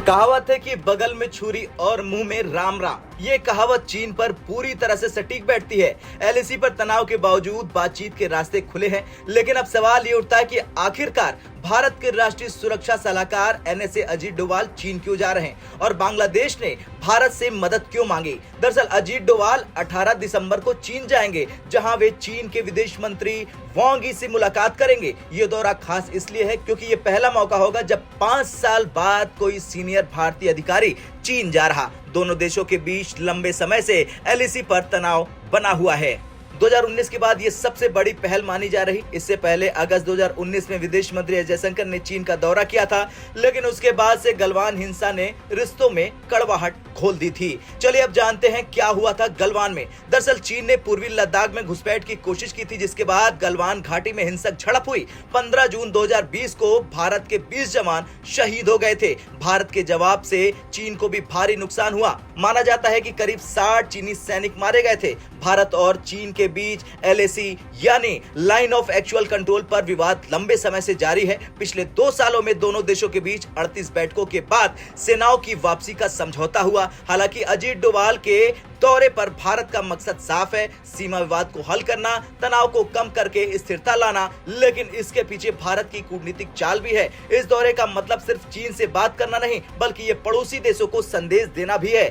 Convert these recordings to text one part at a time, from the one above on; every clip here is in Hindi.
कहावत है कि बगल में छुरी और मुंह में राम राम। ये कहावत चीन पर पूरी तरह से सटीक बैठती है। एलएसी पर तनाव के बावजूद बातचीत के रास्ते खुले हैं, लेकिन अब सवाल ये उठता है कि आखिरकार भारत के राष्ट्रीय सुरक्षा सलाहकार एनएसए अजीत डोभाल चीन क्यों जा रहे हैं और बांग्लादेश ने भारत से मदद क्यों मांगी। दरअसल अजीत डोभाल 18 दिसंबर को चीन जाएंगे, जहां वे चीन के विदेश मंत्री वांग यी से मुलाकात करेंगे। ये दौरा खास इसलिए है क्योंकि ये पहला मौका होगा जब 5 साल बाद कोई सीनियर भारतीय अधिकारी चीन जा रहा। दोनों देशों के बीच लंबे समय से एलएसी पर तनाव बना हुआ है। 2019 के बाद ये सबसे बड़ी पहल मानी जा रही। इससे पहले अगस्त 2019 में विदेश मंत्री एस जयशंकर ने चीन का दौरा किया था, लेकिन उसके बाद से गलवान हिंसा ने रिश्तों में कड़वाहट खोल दी थी। चलिए अब जानते हैं क्या हुआ था गलवान में। दरअसल चीन ने पूर्वी लद्दाख में घुसपैठ की कोशिश की थी, जिसके बाद गलवान घाटी में हिंसक झड़प हुई। 15 जून 2020 को भारत के 20 जवान शहीद हो गए थे। भारत के जवाब से चीन को भी भारी नुकसान हुआ। माना जाता है कि करीब 60 चीनी सैनिक मारे गए थे। भारत और चीन के बीच एलएसी यानी लाइन ऑफ एक्चुअल कंट्रोल पर विवाद लंबे समय से जारी है। पिछले 2 सालों में दोनों देशों के बीच 38 बैठकों के बाद सेनाओं की वापसी का समझौता हुआ। हालांकि अजीत डोभाल के दौरे पर भारत का मकसद साफ है, सीमा विवाद को हल करना, तनाव को कम करके स्थिरता लाना। लेकिन इसके पीछे भारत की कूटनीतिक चाल भी है। इस दौरे का मतलब सिर्फ चीन से बात करना नहीं, बल्कि ये पड़ोसी देशों को संदेश देना भी है।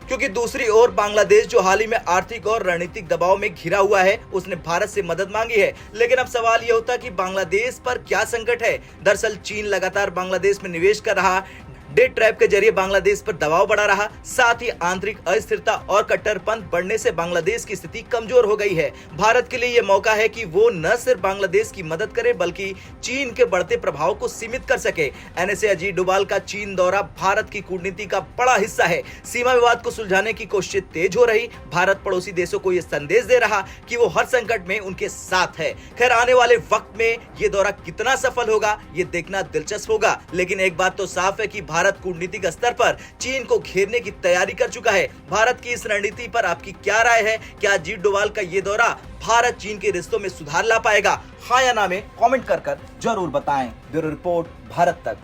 क्योंकि दूसरी ओर बांग्लादेश, जो हाल ही में आर्थिक और रणनीतिक दबाव में घिरा हुआ है, उसने भारत से मदद मांगी है। लेकिन अब सवाल यह होता है कि बांग्लादेश पर क्या संकट है। दरअसल चीन लगातार बांग्लादेश में निवेश कर रहा, डे ट्रैप के जरिए बांग्लादेश पर दबाव बढ़ा रहा। साथ ही आंतरिक अस्थिरता और कट्टरपंथ बढ़ने से बांग्लादेश की स्थिति कमजोर हो गई है। भारत के लिए यह मौका है कि वो न सिर्फ बांग्लादेश की मदद करे, बल्कि चीन के बढ़ते प्रभाव को सीमित कर सके। एनएसए अजीत डोभाल का चीन दौरा भारत की कूटनीति का बड़ा हिस्सा है। सीमा विवाद को सुलझाने की कोशिश तेज हो रही। भारत पड़ोसी देशों को यह संदेश दे रहा कि वो हर संकट में उनके साथ है। खैर, आने वाले वक्त में ये दौरा कितना सफल होगा, ये देखना दिलचस्प होगा। लेकिन एक बात तो साफ है कि भारत कूटनीतिक स्तर पर चीन को घेरने की तैयारी कर चुका है। भारत की इस रणनीति पर आपकी क्या राय है? क्या अजीत डोभाल का ये दौरा भारत चीन के रिश्तों में सुधार ला पाएगा? हाँ या ना में कमेंट कर जरूर बताएं। ब्यूरो रिपोर्ट, भारत तक।